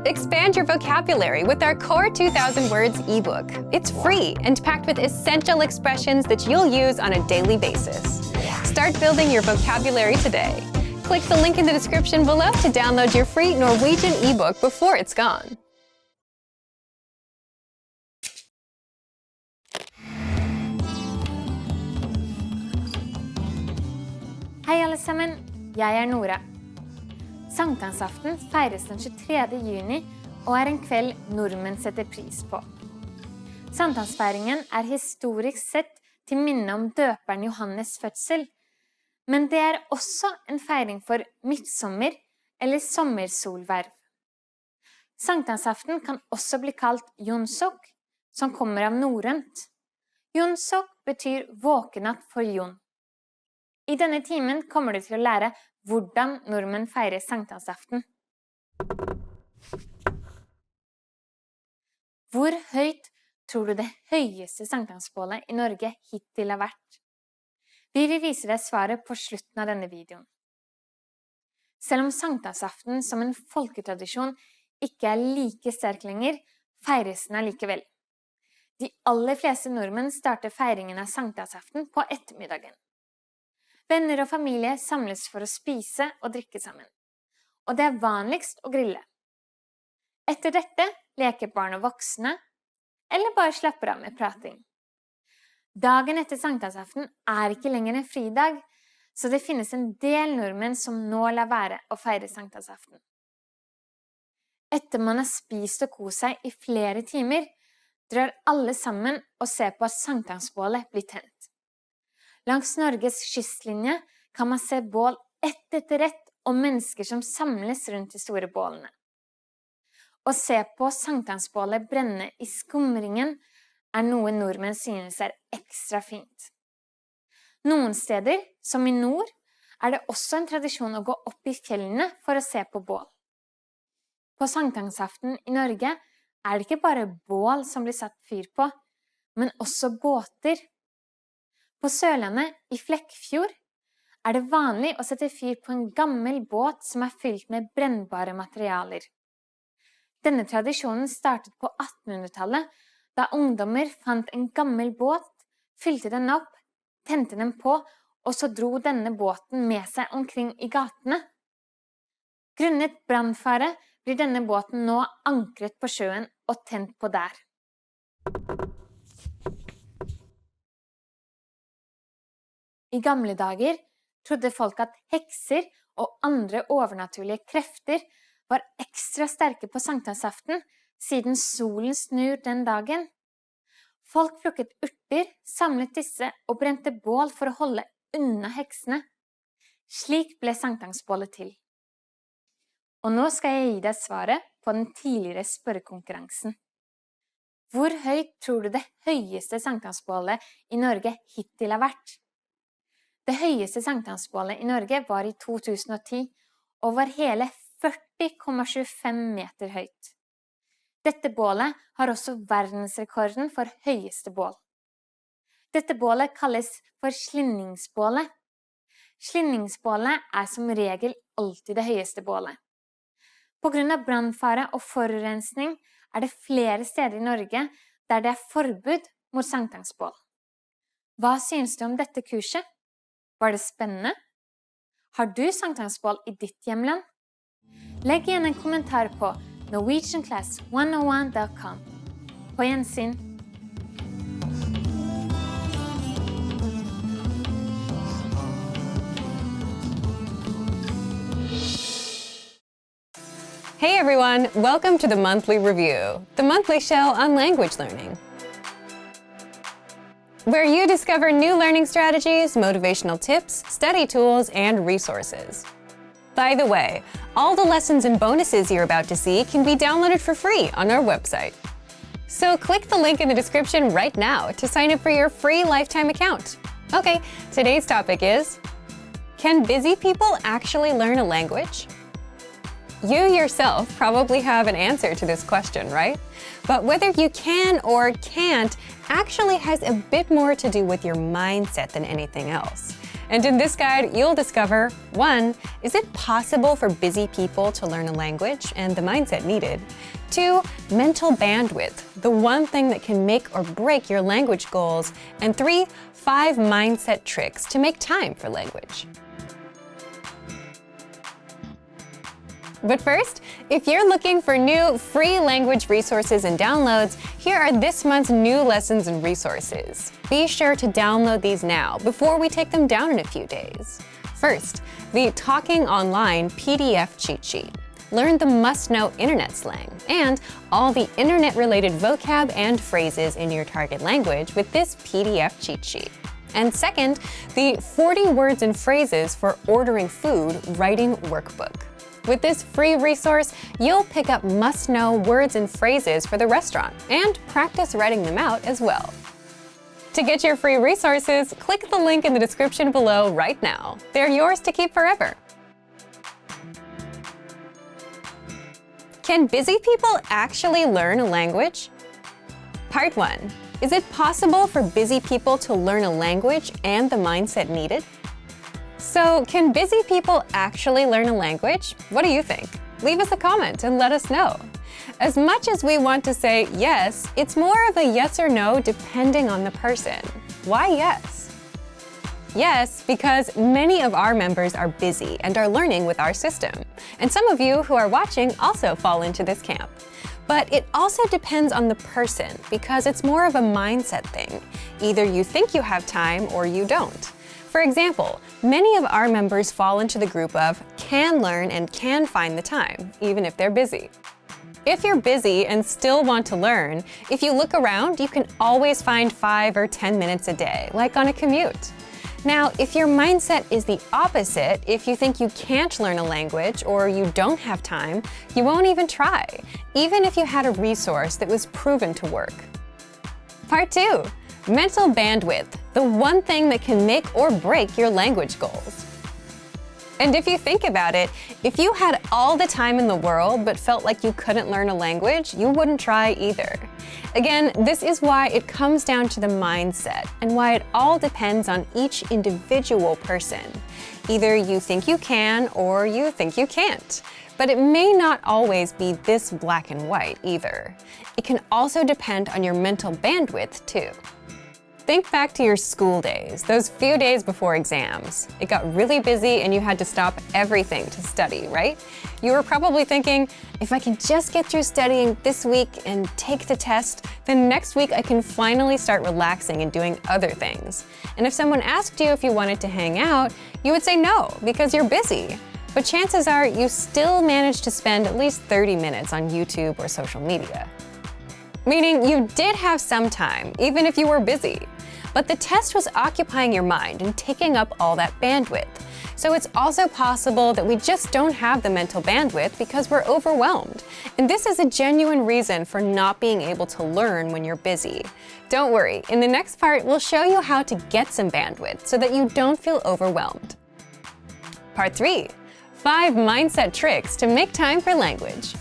Expand your vocabulary with our Core 2000 Words ebook. It's free and packed with essential expressions that you'll use on a daily basis. Start building your vocabulary today. Click the link in the description below to download your free Norwegian ebook before it's gone. Hei alle sammen, jeg Nora. Sankthansaften feires den 23. juni og en kveld nordmenn setter pris på. Sankthansfeiringen historisk sett til minne om døperen Johannes fødsel, men det også en feiring for midtsommer eller sommersolverv. Sankthansaften kan også bli kalt jonsok, som kommer av norrønt. Jonsok betyr våkenatt for Jon. I denne timen kommer du til å lære hvordan nordmenn feirer sankthansaften. Hvor høyt tror du det høyeste sankthansbålet i Norge hittil har vært? Vi vil vise deg svaret på slutten av denne videoen. Selv om sankthansaften som en folketradisjon ikke like sterk lenger, feires den likevel. De aller fleste nordmenn starter feiringen av sankthansaften på ettermiddagen. Venner og familie samles for å spise og drikke sammen, og det vanligst å grille. Etter dette leker barn og voksne, eller bare slapper av med prating. Dagen etter sankthansaften ikke lenger en fridag, så det finnes en del nordmenn som nå lar være å feire sankthansaften. Etter man har spist og kost seg i flere timer, drar alle sammen og ser på at sankthansbålet blir tent. Langs Norges kystlinje kan man se bål ett etter ett og mennesker som samles rundt de store bålene. Å se på sankthansbålet brenne i skumringen noe nordmenn synes ekstra fint. Noen steder, som i nord, det også en tradisjon å gå opp i fjellene for å se på bål. På sankthansaften i Norge det ikke bare bål som blir satt fyr på, men også båter. På Sørlandet, i Flekkfjord, det vanlig å sette fyr på en gammel båt som fylt med brennbare materialer. Denne tradisjonen startet på 1800-tallet, da ungdommer fant en gammel båt, fylte den opp, tente den på, og så dro denne båten med seg omkring i gatene. Grunnet brannfare blir denne båten nå ankret på sjøen og tent på der. I gamle dager trodde folk at hekser og andre overnaturlige krefter var ekstra sterke på sankthansaften, siden solen snur den dagen. Folk plukket urter, samlet disse og brente bål for å holde unna heksene. Slik ble sankthansbålet til. Og nå skal jeg gi deg svaret på den tidligere spørrekonkurransen. Hvor høyt tror du det høyeste sankthansbålet i Norge hittil har vært? Det høyeste sankthansbålet i Norge var i 2010, og var hele 40,25 meter høyt. Dette bålet har også verdensrekorden for høyeste bål. Dette bålet kalles for slinningsbålet. Slinningsbålet som regel alltid det høyeste bålet. På grunn av brannfare og forurensning det flere steder i Norge der det forbud mot sankthansbål. Hva synes du om dette kurset? Var det spennende? Har du sankthansbål i ditt hjemland? Legg igjen en kommentar på norwegianclass101.com. På gjensyn! Hey everyone, welcome to the Monthly Review, the monthly show on language learning, where you discover new learning strategies, motivational tips, study tools, and resources. By the way, all the lessons and bonuses you're about to see can be downloaded for free on our website. So click the link in the description right now to sign up for your free lifetime account. Okay, today's topic is, can busy people actually learn a language? You yourself probably have an answer to this question, right? But whether you can or can't actually has a bit more to do with your mindset than anything else. And in this guide, you'll discover 1. Is it possible for busy people to learn a language and the mindset needed? 2. Mental bandwidth, the one thing that can make or break your language goals. And 3. 5 mindset tricks to make time for language. But first, if you're looking for new free language resources and downloads, here are this month's new lessons and resources. Be sure to download these now before we take them down in a few days. First, the Talking Online PDF cheat sheet. Learn the must-know internet slang and all the internet-related vocab and phrases in your target language with this PDF cheat sheet. And second, the 40 words and phrases for ordering food writing workbook. With this free resource, you'll pick up must-know words and phrases for the restaurant and practice writing them out as well. To get your free resources, click the link in the description below right now. They're yours to keep forever. Can busy people actually learn a language? Part 1. Is it possible for busy people to learn a language and the mindset needed? So, can busy people actually learn a language? What do you think? Leave us a comment and let us know. As much as we want to say yes, it's more of a yes or no depending on the person. Why yes? Yes, because many of our members are busy and are learning with our system. And some of you who are watching also fall into this camp. But it also depends on the person because it's more of a mindset thing. Either you think you have time or you don't. For example, many of our members fall into the group of can learn and can find the time, even if they're busy. If you're busy and still want to learn, if you look around, you can always find 5 or 10 minutes a day, like on a commute. Now, if your mindset is the opposite, if you think you can't learn a language or you don't have time, you won't even try, even if you had a resource that was proven to work. Part 2. Mental bandwidth, the one thing that can make or break your language goals. And if you think about it, if you had all the time in the world but felt like you couldn't learn a language, you wouldn't try either. Again, this is why it comes down to the mindset and why it all depends on each individual person. Either you think you can or you think you can't. But it may not always be this black and white either. It can also depend on your mental bandwidth too. Think back to your school days, those few days before exams. It got really busy and you had to stop everything to study, right? You were probably thinking, if I can just get through studying this week and take the test, then next week I can finally start relaxing and doing other things. And if someone asked you if you wanted to hang out, you would say no, because you're busy. But chances are you still managed to spend at least 30 minutes on YouTube or social media. Meaning you did have some time, even if you were busy. But the test was occupying your mind and taking up all that bandwidth. So it's also possible that we just don't have the mental bandwidth because we're overwhelmed. And this is a genuine reason for not being able to learn when you're busy. Don't worry, in the next part, we'll show you how to get some bandwidth so that you don't feel overwhelmed. Part 3. 5 mindset tricks to make time for language.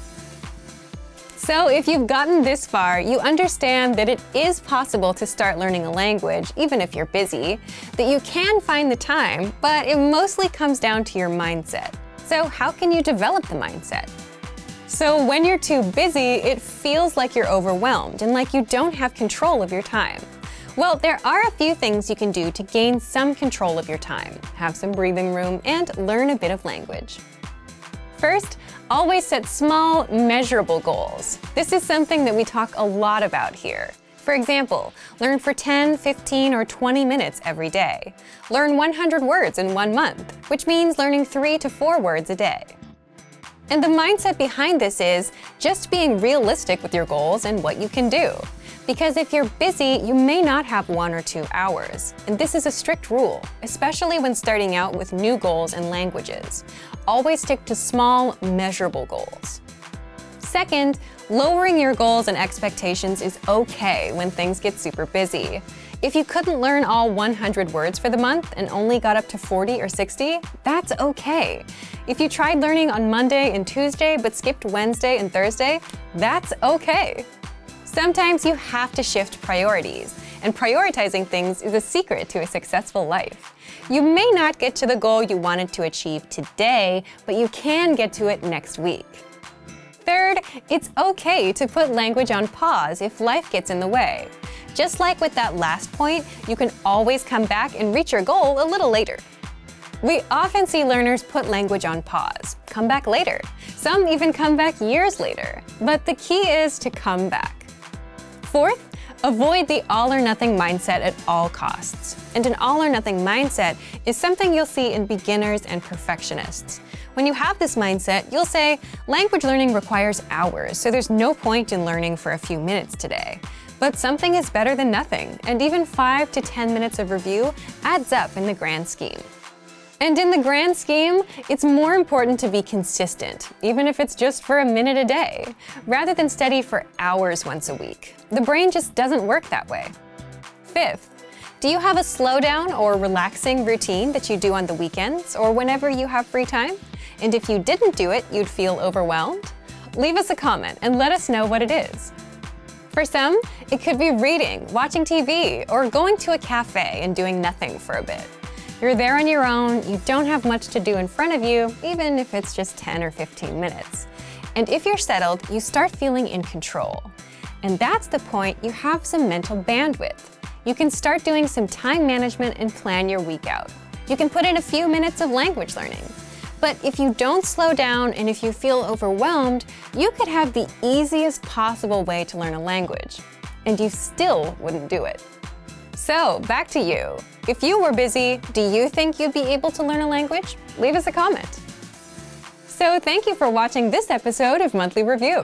So if you've gotten this far, you understand that it is possible to start learning a language, even if you're busy, that you can find the time, but it mostly comes down to your mindset. So how can you develop the mindset? So when you're too busy, it feels like you're overwhelmed and like you don't have control of your time. Well, there are a few things you can do to gain some control of your time, have some breathing room, and learn a bit of language. First, always set small, measurable goals. This is something that we talk a lot about here. For example, learn for 10, 15, or 20 minutes every day. Learn 100 words in 1 month, which means learning 3 to 4 words a day. And the mindset behind this is just being realistic with your goals and what you can do. Because if you're busy, you may not have 1 or 2 hours. And this is a strict rule, especially when starting out with new goals and languages. Always stick to small, measurable goals. Second, lowering your goals and expectations is okay when things get super busy. If you couldn't learn all 100 words for the month and only got up to 40 or 60, that's okay. If you tried learning on Monday and Tuesday but skipped Wednesday and Thursday, that's okay. Sometimes you have to shift priorities, and prioritizing things is a secret to a successful life. You may not get to the goal you wanted to achieve today, but you can get to it next week. Third, it's okay to put language on pause if life gets in the way. Just like with that last point, you can always come back and reach your goal a little later. We often see learners put language on pause, come back later. Some even come back years later. But the key is to come back. Fourth, avoid the all-or-nothing mindset at all costs. And an all-or-nothing mindset is something you'll see in beginners and perfectionists. When you have this mindset, you'll say, language learning requires hours, so there's no point in learning for a few minutes today. But something is better than nothing, and even 5 to 10 minutes of review adds up in the grand scheme. And in the grand scheme, it's more important to be consistent, even if it's just for a minute a day, rather than study for hours once a week. The brain just doesn't work that way. Fifth, do you have a slowdown or relaxing routine that you do on the weekends or whenever you have free time? And if you didn't do it, you'd feel overwhelmed? Leave us a comment and let us know what it is. For some, it could be reading, watching TV, or going to a cafe and doing nothing for a bit. You're there on your own, you don't have much to do in front of you, even if it's just 10 or 15 minutes. And if you're settled, you start feeling in control. And that's the point you have some mental bandwidth. You can start doing some time management and plan your week out. You can put in a few minutes of language learning. But if you don't slow down and if you feel overwhelmed, you could have the easiest possible way to learn a language. And you still wouldn't do it. So, back to you. If you were busy, do you think you'd be able to learn a language? Leave us a comment. So, thank you for watching this episode of Monthly Review.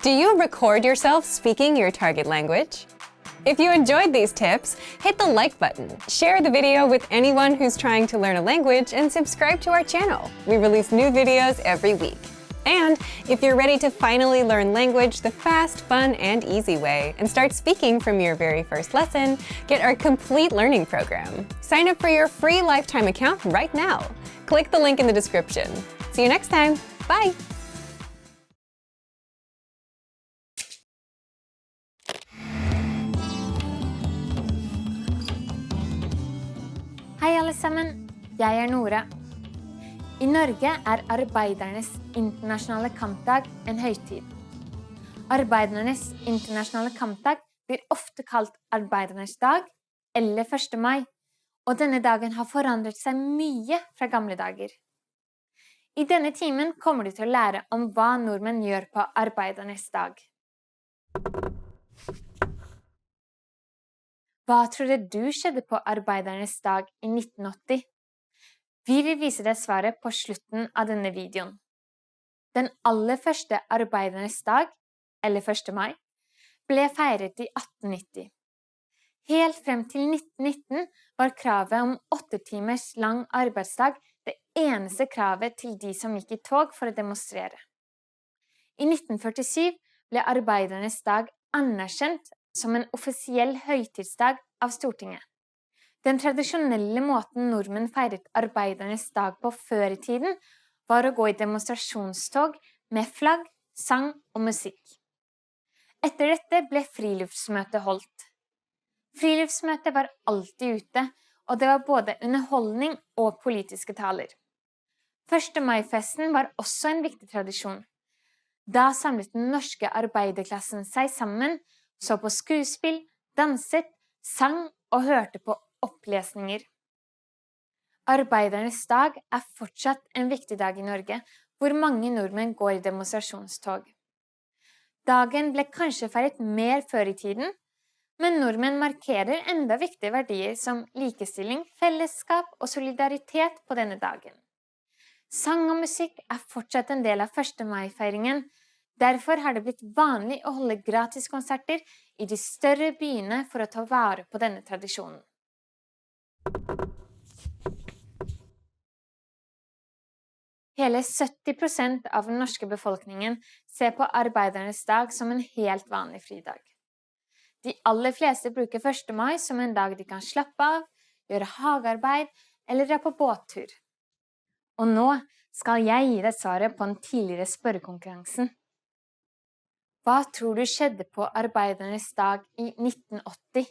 Do you record yourself speaking your target language? If you enjoyed these tips, hit the like button, share the video with anyone who's trying to learn a language, and subscribe to our channel. We release new videos every week. And if you're ready to finally learn language the fast, fun, and easy way and start speaking from your very first lesson, get our complete learning program. Sign up for your free lifetime account right now. Click the link in the description. See you next time. Bye! Hei alle sammen, jeg Nora. I Norge Arbeidernes internasjonale kampdag en høytid. Arbeidernes internasjonale kampdag blir ofte kalt Arbeidernes dag eller 1. mai, og denne dagen har forandret seg mye fra gamle dager. I denne timen kommer du til å lære om hva nordmenn gjør på Arbeidernes dag. Hva tror du skjedde på Arbeidernes dag i 1980? Vi vil vise deg svaret på slutten av denne videoen. Den aller første Arbeidernes dag, eller 1. mai, ble feiret i 1890. Helt frem til 1919 var kravet om 8 timers lang arbeidsdag det eneste kravet til de som gikk i tog for å demonstrere. I 1947 ble Arbeidernes dag anerkjent som en offisiell høytidsdag av Stortinget. Den tradisjonelle måten nordmenn feiret Arbeidernes dag på før i tiden var å gå i demonstrasjonstog med flagg, sang og musikk. Etter dette ble friluftsmøtet holdt. Friluftsmøtet var alltid ute, og det var både underholdning og politiske taler. 1. mai-festen var også en viktig tradisjon. Da samlet den norske arbeiderklassen seg sammen, så på skuespill, danset, sang og hørte på opplesninger. Arbeidernes dag fortsatt en viktig dag i Norge, hvor mange nordmenn går i demonstrasjonstog. Dagen ble kanskje feiret mer før i tiden, men nordmenn markerer enda viktige verdier som likestilling, fellesskap og solidaritet på denne dagen. Sang og musikk fortsatt en del av 1. mai-feiringen. Derfor har det blitt vanlig å holde gratiskonserter i de større byene for å ta vare på denne tradisjonen. Hele 70% av den norske befolkningen ser på Arbeidernes dag som en helt vanlig fridag. De aller fleste bruker 1. mai som en dag de kan slappe av, gjøre hagearbeid eller dra på båttur. Og nå skal jeg gi deg svaret på den tidligere spørrekonkurransen. Hva tror du skjedde på Arbeidernes dag i 1980?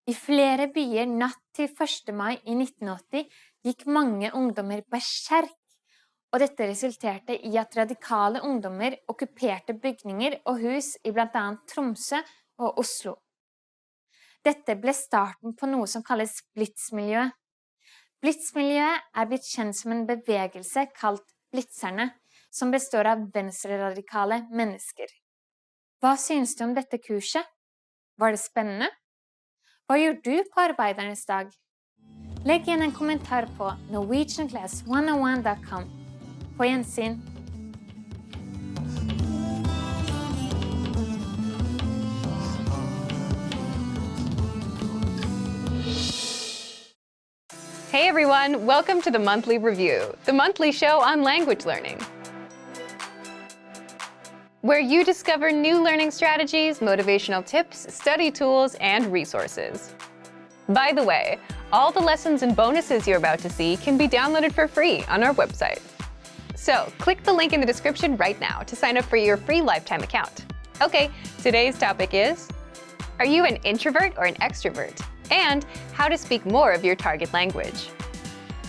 I flere byer natt til 1. mai i 1980 gikk mange ungdommer berserk, og dette resulterte i at radikale ungdommer okkuperte bygninger og hus i blant annet Tromsø og Oslo. Dette ble starten på noe som kalles blitzmiljøet. Blitzmiljøet er blitt kjent som en bevegelse kalt blitzerne, som består av venstreradikale mennesker. Hva synes du om dette kurset? Var det spennende? Hva gjør du på arbeidernes dag? Legg igjen en kommentar på norwegianclass101.com. På gjensyn! Hey everyone, welcome to the Monthly Review, the monthly show on language learning, where you discover new learning strategies, motivational tips, study tools, and resources. By the way, all the lessons and bonuses you're about to see can be downloaded for free on our website. So click the link in the description right now to sign up for your free lifetime account. Okay, today's topic is, are you an introvert or an extrovert? And how to speak more of your target language.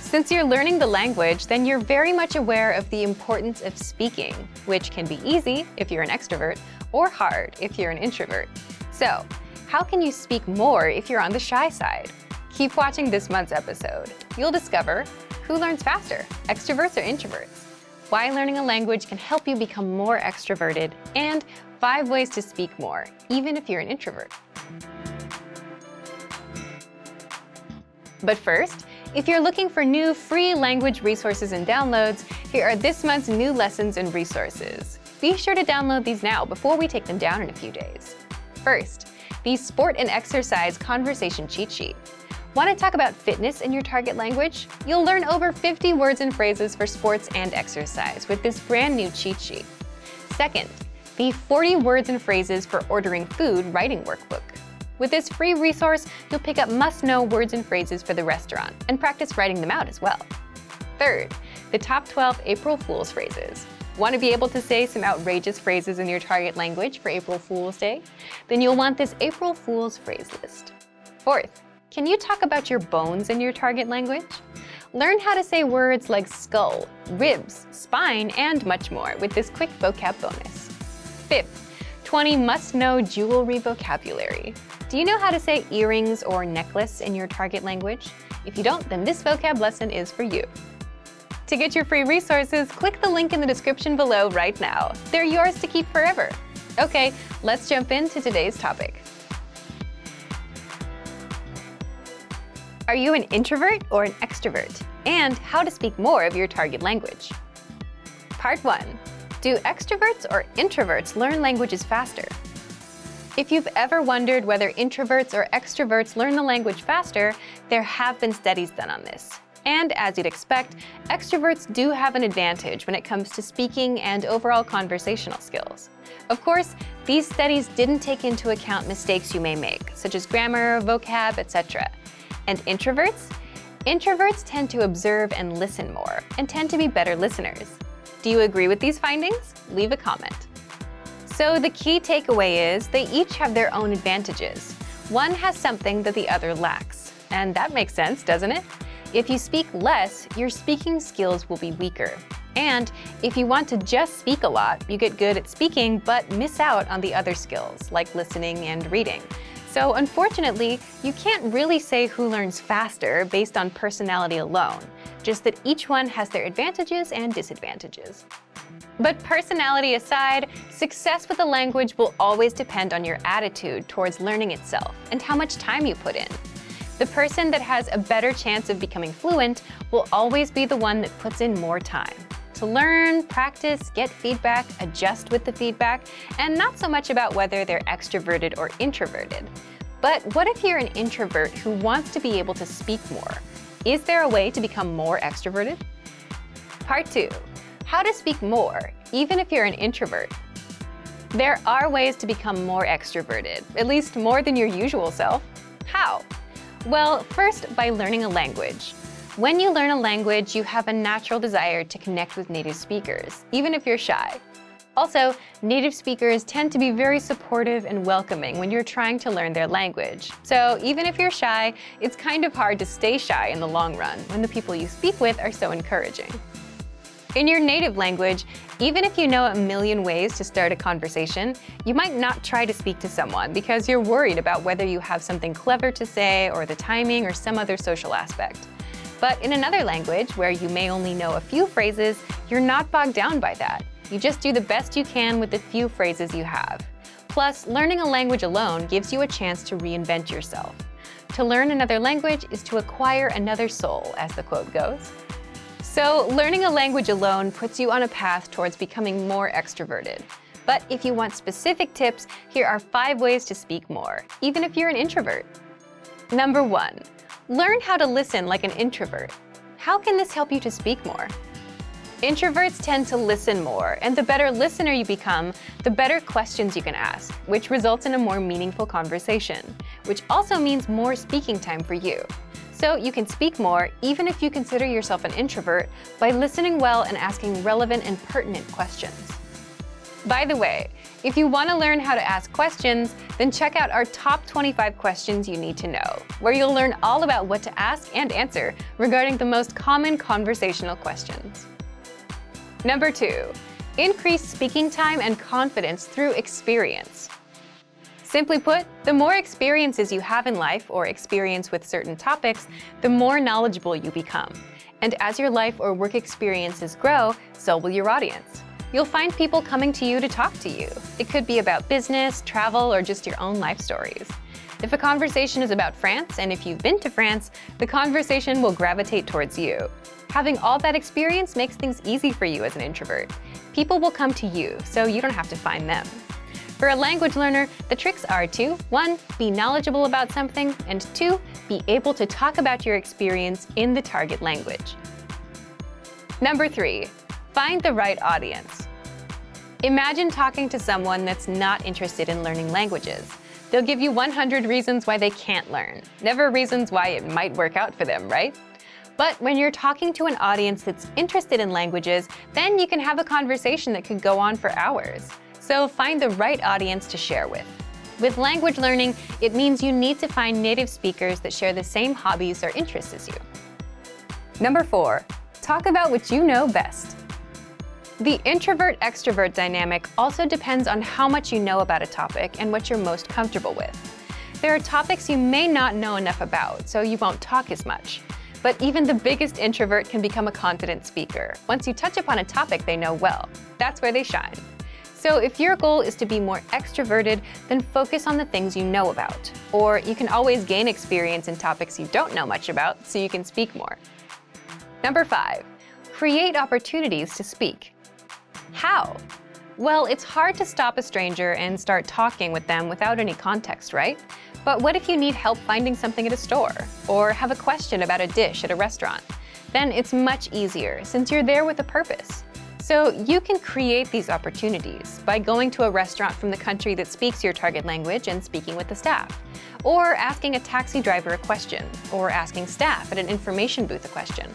Since you're learning the language, then you're very much aware of the importance of speaking, which can be easy if you're an extrovert or hard if you're an introvert. So, how can you speak more if you're on the shy side? Keep watching this month's episode. You'll discover who learns faster, extroverts or introverts, why learning a language can help you become more extroverted, and 5 ways to speak more, even if you're an introvert. But first, if you're looking for new free language resources and downloads, here are this month's new lessons and resources. Be sure to download these now before we take them down in a few days. First, the Sport and Exercise Conversation Cheat Sheet. Want to talk about fitness in your target language? You'll learn over 50 words and phrases for sports and exercise with this brand new cheat sheet. Second, the 40 words and phrases for ordering food writing workbook. With this free resource, you'll pick up must-know words and phrases for the restaurant and practice writing them out as well. Third, the top 12 April Fool's phrases. Want to be able to say some outrageous phrases in your target language for April Fool's Day? Then you'll want this April Fool's phrase list. Fourth, can you talk about your bones in your target language? Learn how to say words like skull, ribs, spine, and much more with this quick vocab bonus. Fifth, 20 must-know jewelry vocabulary. Do you know how to say earrings or necklace in your target language? If you don't, then this vocab lesson is for you. To get your free resources, click the link in the description below right now. They're yours to keep forever. Okay, let's jump into today's topic. Are you an introvert or an extrovert? And how to speak more of your target language. Part 1. Do extroverts or introverts learn languages faster? If you've ever wondered whether introverts or extroverts learn the language faster, there have been studies done on this. And as you'd expect, extroverts do have an advantage when it comes to speaking and overall conversational skills. Of course, these studies didn't take into account mistakes you may make, such as grammar, vocab, etc. And introverts? Introverts tend to observe and listen more, and tend to be better listeners. Do you agree with these findings? Leave a comment. So the key takeaway is they each have their own advantages. One has something that the other lacks. And that makes sense, doesn't it? If you speak less, your speaking skills will be weaker. And if you want to just speak a lot, you get good at speaking but miss out on the other skills, like listening and reading. So unfortunately, you can't really say who learns faster based on personality alone, just that each one has their advantages and disadvantages. But personality aside, success with a language will always depend on your attitude towards learning itself and how much time you put in. The person that has a better chance of becoming fluent will always be the one that puts in more time to learn, practice, get feedback, adjust with the feedback, and not so much about whether they're extroverted or introverted. But what if you're an introvert who wants to be able to speak more? Is there a way to become more extroverted? Part 2. How to speak more, even if you're an introvert. There are ways to become more extroverted, at least more than your usual self. How? Well, first, by learning a language. When you learn a language, you have a natural desire to connect with native speakers, even if you're shy. Also, native speakers tend to be very supportive and welcoming when you're trying to learn their language. So even if you're shy, it's kind of hard to stay shy in the long run when the people you speak with are so encouraging. In your native language, even if you know a million ways to start a conversation, you might not try to speak to someone because you're worried about whether you have something clever to say or the timing or some other social aspect. But in another language, where you may only know a few phrases, you're not bogged down by that. You just do the best you can with the few phrases you have. Plus, learning a language alone gives you a chance to reinvent yourself. To learn another language is to acquire another soul, as the quote goes. So, learning a language alone puts you on a path towards becoming more extroverted. But if you want specific tips, here are 5 ways to speak more, even if you're an introvert. Number 1. Learn how to listen like an introvert. How can this help you to speak more? Introverts tend to listen more, and the better listener you become, the better questions you can ask, which results in a more meaningful conversation, which also means more speaking time for you. So you can speak more, even if you consider yourself an introvert, by listening well and asking relevant and pertinent questions. By the way, if you want to learn how to ask questions, then check out our top 25 questions you need to know, where you'll learn all about what to ask and answer regarding the most common conversational questions. Number 2, increase speaking time and confidence through experience. Simply put, the more experiences you have in life or experience with certain topics, the more knowledgeable you become. And as your life or work experiences grow, so will your audience. You'll find people coming to you to talk to you. It could be about business, travel, or just your own life stories. If a conversation is about France, and if you've been to France, the conversation will gravitate towards you. Having all that experience makes things easy for you as an introvert. People will come to you, so you don't have to find them. For a language learner, the tricks are to 1. Be knowledgeable about something, and 2. Be able to talk about your experience in the target language. Number 3. Find the right audience. Imagine talking to someone that's not interested in learning languages. They'll give you 100 reasons why they can't learn, never reasons why it might work out for them, right? But when you're talking to an audience that's interested in languages, then you can have a conversation that could go on for hours. So find the right audience to share with. With language learning, it means you need to find native speakers that share the same hobbies or interests as you. Number 4, talk about what you know best. The introvert-extrovert dynamic also depends on how much you know about a topic and what you're most comfortable with. There are topics you may not know enough about, so you won't talk as much. But even the biggest introvert can become a confident speaker once you touch upon a topic they know well. That's where they shine. So if your goal is to be more extroverted, then focus on the things you know about. Or you can always gain experience in topics you don't know much about so you can speak more. Number 5, create opportunities to speak. How? Well, it's hard to stop a stranger and start talking with them without any context, right? But what if you need help finding something at a store, or have a question about a dish at a restaurant? Then it's much easier since you're there with a purpose. So you can create these opportunities by going to a restaurant from the country that speaks your target language and speaking with the staff, or asking a taxi driver a question, or asking staff at an information booth a question.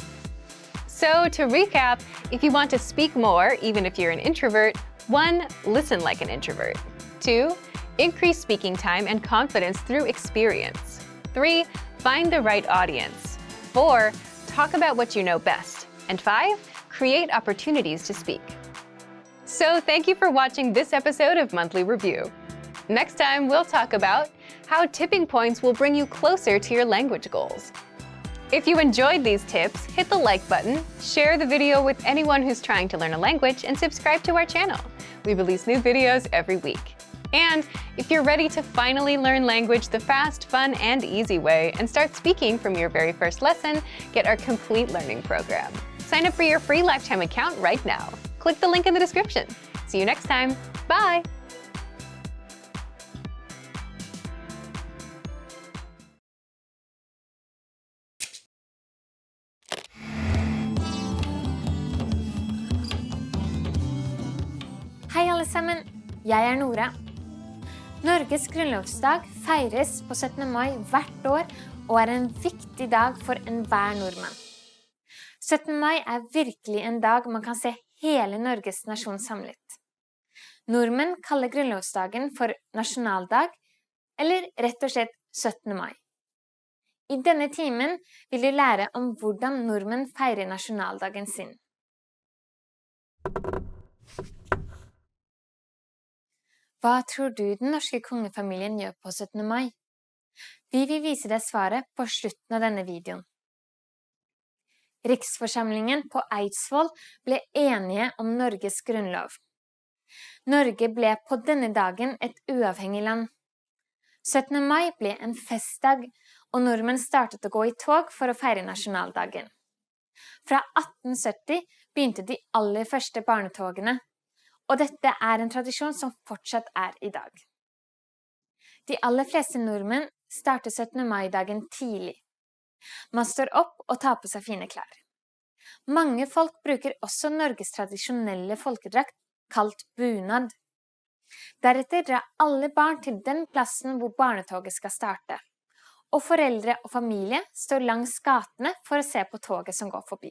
So to recap, if you want to speak more, even if you're an introvert, 1. Listen like an introvert. 2. Increase speaking time and confidence through experience. 3. Find the right audience. 4. Talk about what you know best. And 5. Create opportunities to speak. So thank you for watching this episode of Monthly Review. Next time, we'll talk about how tipping points will bring you closer to your language goals. If you enjoyed these tips, hit the like button, share the video with anyone who's trying to learn a language, and subscribe to our channel. We release new videos every week. And if you're ready to finally learn language the fast, fun, and easy way and start speaking from your very first lesson, get our complete learning program. Sign up for your free lifetime account right now. Click the link in the description. See you next time. Bye! Hei alle sammen, jeg Nora. Norges grunnlovsdag feires på 17. mai hvert år og en viktig dag for enhver nordmann. 17. mai virkelig en dag man kan se hele Norges nasjon samlet. Nordmenn kaller grunnlovsdagen for nasjonaldag, eller rett og slett 17. mai. I denne timen vil du lære om hvordan nordmenn feirer nasjonaldagen sin. Hva tror du den norske kongefamilien gjør på 17. mai? Vi vil vise deg svaret på slutten av denne videoen. Riksforsamlingen på Eidsvoll ble enige om Norges grunnlov. Norge ble på denne dagen et uavhengig land. 17. mai ble en festdag, og nordmenn startet å gå i tog for å feire nasjonaldagen. Fra 1870 begynte de aller første barnetogene, og dette er en tradisjon som fortsatt er i dag. De aller fleste nordmenn starter 17. mai-dagen tidlig. Man står opp og tar på seg fine klær. Mange folk bruker også Norges tradisjonelle folkedrakt, kalt bunad. Deretter drar alle barn til den plassen hvor barnetoget skal starte, og foreldre og familie står langs gatene for å se på toget som går forbi.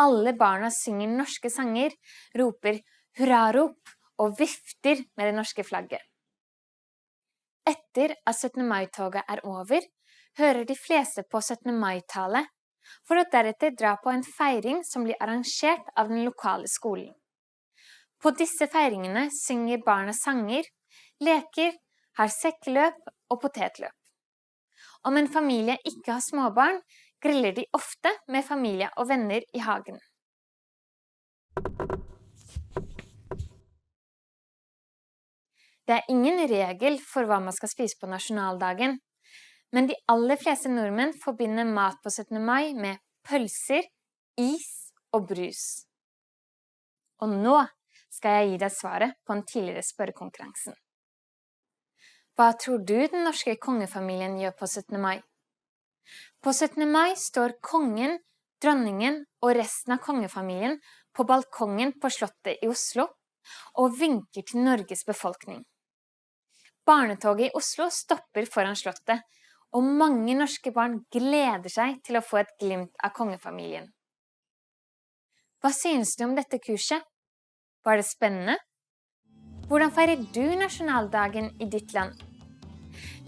Alle barna synger norske sanger, roper hurrarop og vifter med det norske flagget. Etter at 17. mai-toget er over, hører de fleste på 17. mai-tale, for å deretter dra på en feiring som blir arrangert av den lokale skolen. På disse feiringene synger barna sanger, leker, har sekkeløp og potetløp. Om en familie ikke har småbarn, griller de ofte med familie og venner i hagen. Det er ingen regel for hva man skal spise på nasjonaldagen, men de aller fleste nordmenn forbinder mat på 17. mai med pølser, is og brus. Og nå skal jeg gi deg svaret på en tidligere spørrekonkurransen. Hva tror du den norske kongefamilien gjør på 17. mai? På 17. mai står kongen, dronningen og resten av kongefamilien på balkongen på slottet i Oslo og vinker til Norges befolkning. Barnetoget i Oslo stopper foran slottet, og mange norske barn gleder seg til å få et glimt av kongefamilien. Hva synes du om dette kurset? Var det spennende? Hvordan feirer du nasjonaldagen i ditt land?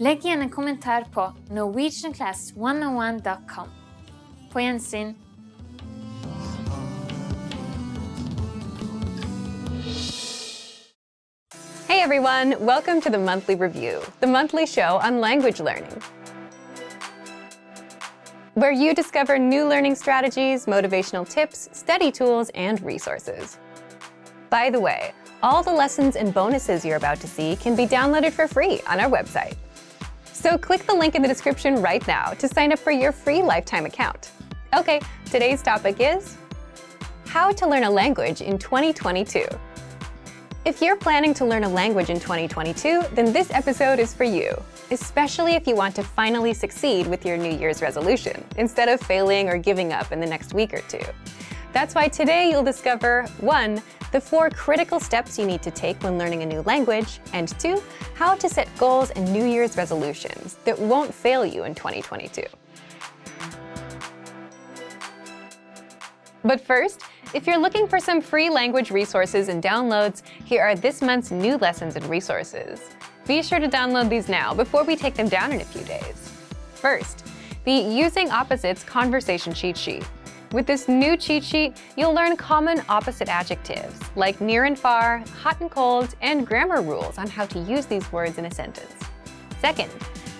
Legg igjen en kommentar på norwegianclass101.com. På gjensyn! Hey everyone, welcome to the Monthly Review, the monthly show on language learning, where you discover new learning strategies, motivational tips, study tools, and resources. By the way, all the lessons and bonuses you're about to see can be downloaded for free on our website. So click the link in the description right now to sign up for your free lifetime account. Okay, today's topic is how to learn a language in 2022. If you're planning to learn a language in 2022, then this episode is for you, especially if you want to finally succeed with your New Year's resolution, instead of failing or giving up in the next week or two. That's why today you'll discover 1. The 4 critical steps you need to take when learning a new language, and 2. How to set goals and New Year's resolutions that won't fail you in 2022. But first, if you're looking for some free language resources and downloads, here are this month's new lessons and resources. Be sure to download these now before we take them down in a few days. First, the Using Opposites Conversation Cheat Sheet. With this new cheat sheet, you'll learn common opposite adjectives like near and far, hot and cold, and grammar rules on how to use these words in a sentence. Second,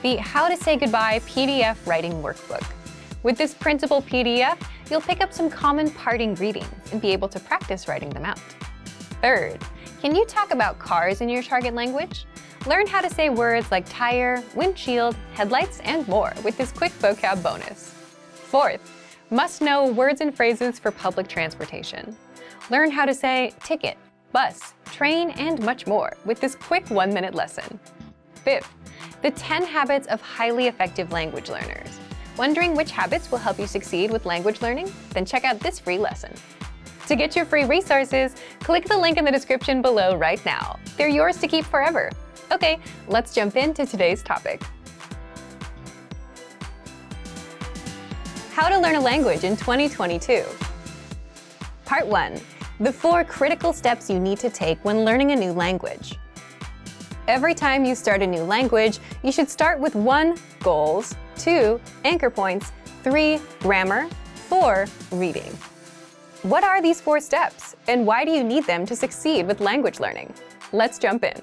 the How to Say Goodbye PDF Writing Workbook. With this printable PDF, you'll pick up some common parting greetings and be able to practice writing them out. Third, can you talk about cars in your target language? Learn how to say words like tire, windshield, headlights, and more with this quick vocab bonus. Fourth, must know words and phrases for public transportation. Learn how to say ticket, bus, train, and much more with this quick 1-minute lesson. Fifth, the 10 habits of highly effective language learners. Wondering which habits will help you succeed with language learning? Then check out this free lesson. To get your free resources, click the link in the description below right now. They're yours to keep forever. Okay, let's jump into today's topic. How to learn a language in 2022. Part 1. The 4 critical steps you need to take when learning a new language. Every time you start a new language, you should start with 1. Goals, 2. Anchor points, 3. Grammar, 4. Reading. What are these 4 steps, and why do you need them to succeed with language learning? Let's jump in.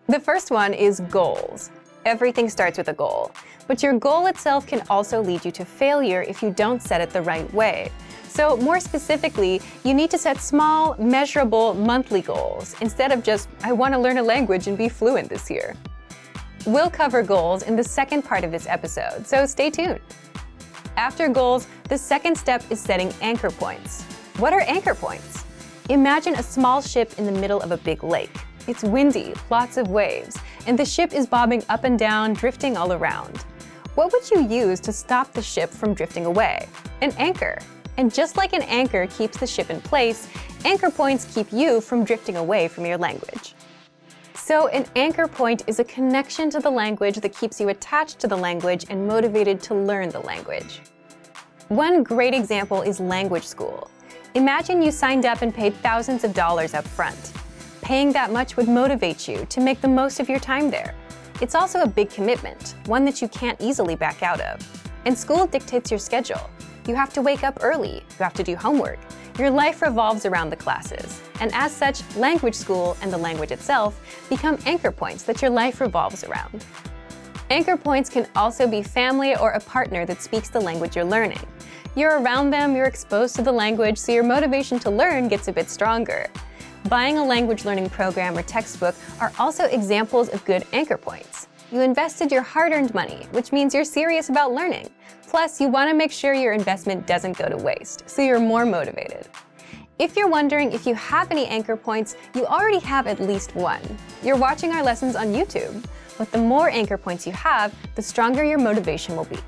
The first one is goals. Everything starts with a goal, but your goal itself can also lead you to failure if you don't set it the right way. So more specifically, you need to set small, measurable monthly goals instead of just, I want to learn a language and be fluent this year. We'll cover goals in the second part of this episode, so stay tuned. After goals, the second step is setting anchor points. What are anchor points? Imagine a small ship in the middle of a big lake. It's windy, lots of waves, and the ship is bobbing up and down, drifting all around. What would you use to stop the ship from drifting away? An anchor. And just like an anchor keeps the ship in place, anchor points keep you from drifting away from your language. So an anchor point is a connection to the language that keeps you attached to the language and motivated to learn the language. One great example is language school. Imagine you signed up and paid thousands of dollars up front. Paying that much would motivate you to make the most of your time there. It's also a big commitment, one that you can't easily back out of. And school dictates your schedule. You have to wake up early, you have to do homework. Your life revolves around the classes. And as such, language school and the language itself become anchor points that your life revolves around. Anchor points can also be family or a partner that speaks the language you're learning. You're around them, you're exposed to the language, so your motivation to learn gets a bit stronger. Buying a language learning program or textbook are also examples of good anchor points. You invested your hard-earned money, which means you're serious about learning. Plus, you want to make sure your investment doesn't go to waste, so you're more motivated. If you're wondering if you have any anchor points, you already have at least one. You're watching our lessons on YouTube. But the more anchor points you have, the stronger your motivation will be.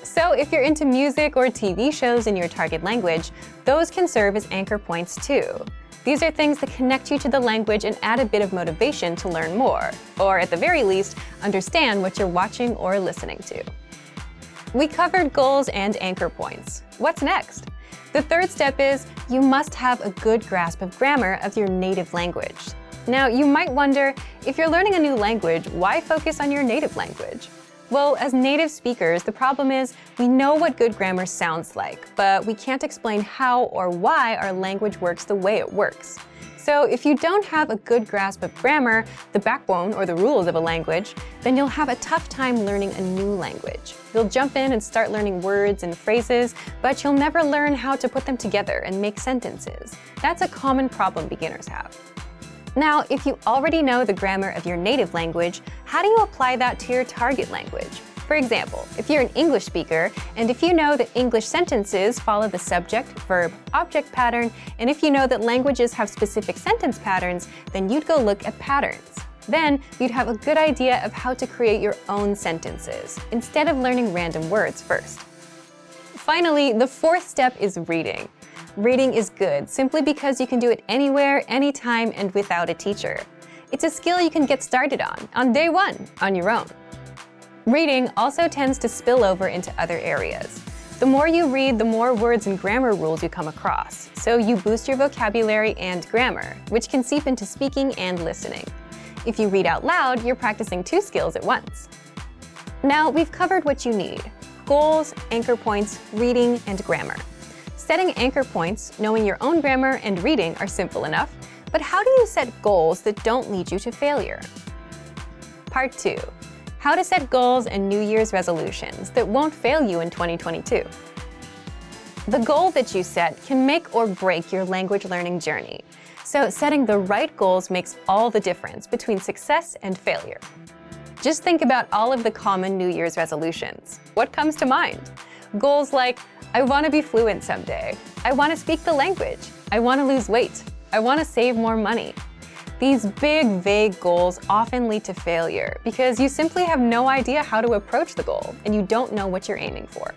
So if you're into music or TV shows in your target language, those can serve as anchor points too. These are things that connect you to the language and add a bit of motivation to learn more, or at the very least, understand what you're watching or listening to. We covered goals and anchor points. What's next? The third step is you must have a good grasp of grammar of your native language. Now, you might wonder, if you're learning a new language, why focus on your native language? Well, as native speakers, the problem is we know what good grammar sounds like, but we can't explain how or why our language works the way it works. So if you don't have a good grasp of grammar, the backbone or the rules of a language, then you'll have a tough time learning a new language. You'll jump in and start learning words and phrases, but you'll never learn how to put them together and make sentences. That's a common problem beginners have. Now, if you already know the grammar of your native language, how do you apply that to your target language? For example, if you're an English speaker, and if you know that English sentences follow the subject, verb, object pattern, and if you know that languages have specific sentence patterns, then you'd go look at patterns. Then, you'd have a good idea of how to create your own sentences, instead of learning random words first. Finally, the fourth step is reading. Reading is good simply because you can do it anywhere, anytime, and without a teacher. It's a skill you can get started on day one, on your own. Reading also tends to spill over into other areas. The more you read, the more words and grammar rules you come across, so you boost your vocabulary and grammar, which can seep into speaking and listening. If you read out loud, you're practicing 2 skills at once. Now, we've covered what you need: goals, anchor points, reading, and grammar. Setting anchor points, knowing your own grammar, and reading are simple enough, but how do you set goals that don't lead you to failure? Part 2. How to set goals and New Year's resolutions that won't fail you in 2022. The goal that you set can make or break your language learning journey, so setting the right goals makes all the difference between success and failure. Just think about all of the common New Year's resolutions. What comes to mind? Goals like, I want to be fluent someday. I want to speak the language. I want to lose weight. I want to save more money. These big, vague goals often lead to failure because you simply have no idea how to approach the goal and you don't know what you're aiming for.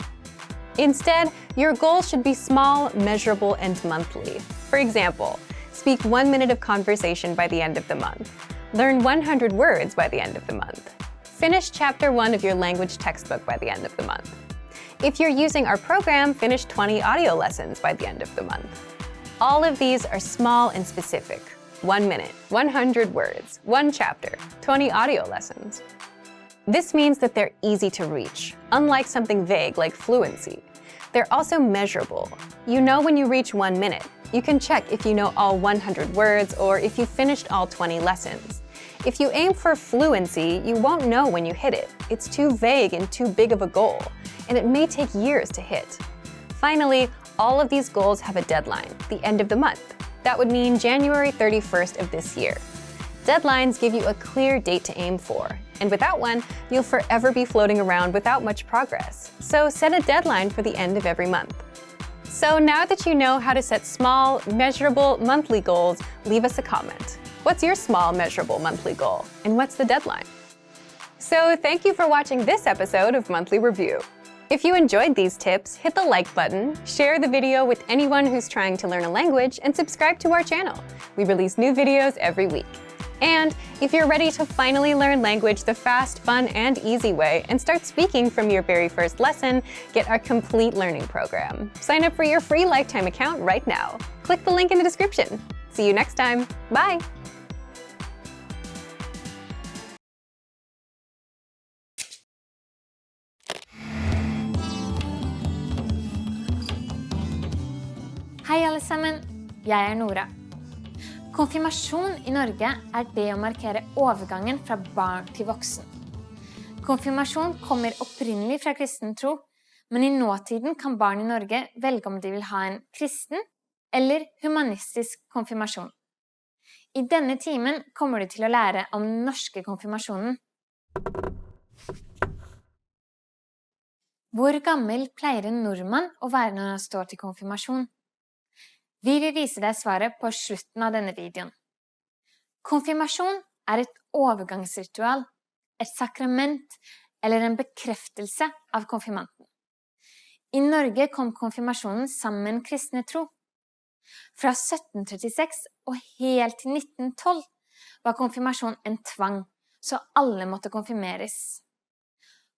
Instead, your goals should be small, measurable, and monthly. For example, speak 1 minute of conversation by the end of the month. Learn 100 words by the end of the month. Finish Chapter 1 of your language textbook by the end of the month. If you're using our program, finish 20 audio lessons by the end of the month. All of these are small and specific. 1 minute, 100 words, 1 chapter, 20 audio lessons. This means that they're easy to reach, unlike something vague like fluency. They're also measurable. You know when you reach 1 minute. You can check if you know all 100 words or if you finished all 20 lessons. If you aim for fluency, you won't know when you hit it. It's too vague and too big of a goal, and it may take years to hit. Finally, all of these goals have a deadline, the end of the month. That would mean January 31st of this year. Deadlines give you a clear date to aim for, and without one, you'll forever be floating around without much progress. So set a deadline for the end of every month. So now that you know how to set small, measurable monthly goals, leave us a comment. What's your small, measurable monthly goal, and what's the deadline? So thank you for watching this episode of Monthly Review. If you enjoyed these tips, hit the like button, share the video with anyone who's trying to learn a language, and subscribe to our channel. We release new videos every week. And if you're ready to finally learn language the fast, fun, and easy way and start speaking from your very first lesson, get our complete learning program. Sign up for your free lifetime account right now. Click the link in the description. See you next time. Bye! Hei alle sammen, jeg Nora. Konfirmasjon i Norge det å markere overgangen fra barn til voksen. Konfirmasjon kommer opprinnelig fra kristen tro, men i nåtiden kan barn i Norge velge om de vil ha en kristen eller humanistisk konfirmasjon. I denne timen kommer du til å lære om den norske konfirmasjonen. Hvor gammel pleier en nordmann å være når han står til konfirmasjon? Vi vil vise deg svaret på slutten av denne videoen. Konfirmasjon et overgangsritual, et sakrament eller en bekreftelse av konfirmanten. I Norge kom konfirmasjonen sammen med en kristne tro. Fra 1736 og helt til 1912 var konfirmasjon en tvang, så alle måtte konfirmeres.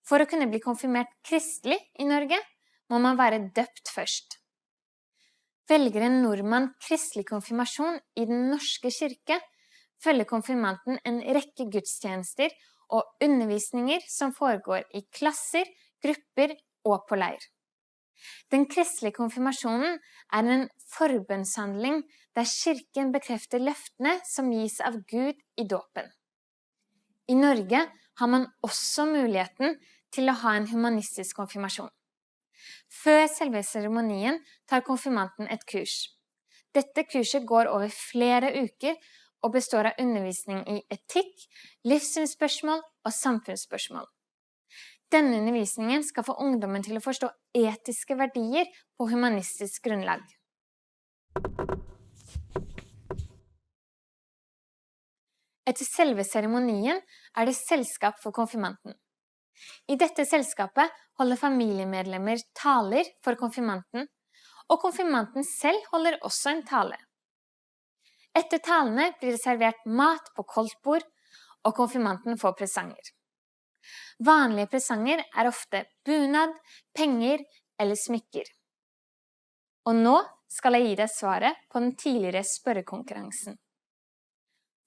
For å kunne bli konfirmert kristelig i Norge, må man være døpt først. Velger en nordmann kristelig konfirmasjon i den norske kirke, følger konfirmanten en rekke gudstjenester og undervisninger som foregår i klasser, grupper og på leir. Den kristelige konfirmasjonen en forbønnshandling der kirken bekrefter løftene som gis av Gud i dåpen. I Norge har man også muligheten til å ha en humanistisk konfirmasjon. Før selve seremonien tar konfirmanten et kurs. Dette kurset går over flere uker og består av undervisning i etikk, livssynsspørsmål og samfunnsspørsmål. Denne undervisningen skal få ungdommen til å forstå etiske verdier på humanistisk grunnlag. Etter selve seremonien det selskap for konfirmanten. I dette selskapet holder familiemedlemmer taler for konfirmanten, og konfirmanten selv holder også en tale. Etter talene blir det servert mat på koldtbord, og konfirmanten får presanger. Vanlige presanger ofte bunad, penger eller smykker. Og nå skal jeg gi deg svaret på den tidligere spørrekonkurransen.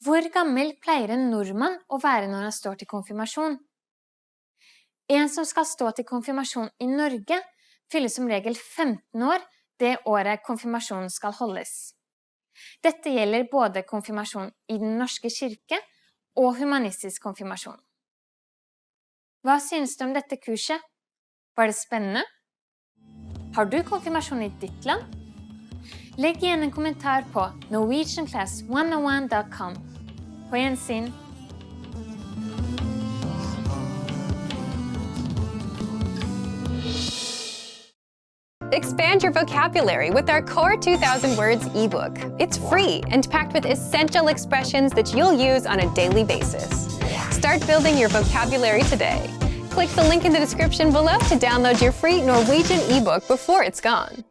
Hvor gammel pleier en nordmann å være når han står til konfirmasjon? En som skal stå til konfirmasjon i Norge, fyller som regel 15 år det året konfirmasjonen skal holdes. Dette gjelder både konfirmasjon i den norske kirke og humanistisk konfirmasjon. Hva synes du om dette kurset? Var det spennende? Har du konfirmasjon i ditt land? Legg igjen en kommentar på norwegianclass101.com. På gjensyn! Expand your vocabulary with our Core 2000 Words ebook. It's free and packed with essential expressions that you'll use on a daily basis. Start building your vocabulary today. Click the link in the description below to download your free Norwegian ebook before it's gone.